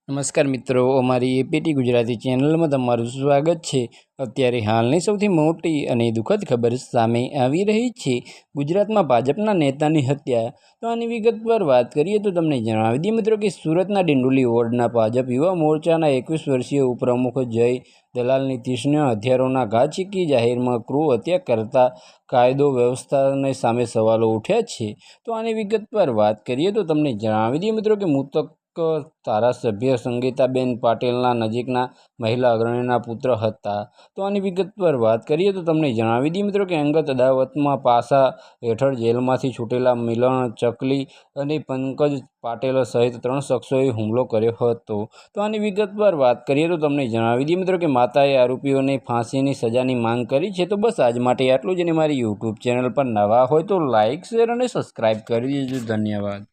નમસ્કાર મિત્રો, અમારી એપીટી ગુજરાતી ચેનલમાં તમારું સ્વાગત છે। અત્યારે હાલની સૌથી મોટી અને દુઃખદ ખબર સામે આવી રહી છે। ગુજરાતમાં ભાજપના નેતાની હત્યા। તો આની વિગતવાર વાત કરીએ તો તમને જણાવી દઈએ મિત્રો કે સુરતના ડિંડોલી વોર્ડના ભાજપ યુવા મોરચાના 21 વર્ષીય ઉપપ્રમુખ જય દલાલની તીક્ષ્ણ હથિયારોના ઘા ઝીકી જાહેરમાં ક્રૂર હત્યા કરતા કાયદો વ્યવસ્થાને સામે સવાલો ઉઠ્યા છે। તો આની વિગતવાર વાત કરીએ તો તમને જણાવી દઈએ મિત્રો કે મૃતક ધારાસભ્ય સંગીતાબેન પાટીલના નજીકના મહિલા અગ્રણીના પુત્ર હતા। તો આની વિગતવાર વાત કરીએ તો તમને જણાવી દઈએ મિત્રો કે અંગત અદાવતમાં પાસા હેઠળ જેલમાંથી છૂટેલા મિલન ચકલી અને પંકજ પાટેલ સહિત 3 શખ્સોએ હુમલો કર્યો હતો। તો આની વિગતવાર વાત કરીએ તો તમને જણાવી દઈએ મિત્રો કે માતાએ આરોપીઓને ફાંસીની સજાની માંગ કરી છે। તો બસ આજ માટે આટલું જ, અને મારી યુટ્યુબ ચેનલ પર નવા હોય તો લાઇક, શેર અને સબસ્ક્રાઈબ કરી દેજો। ધન્યવાદ।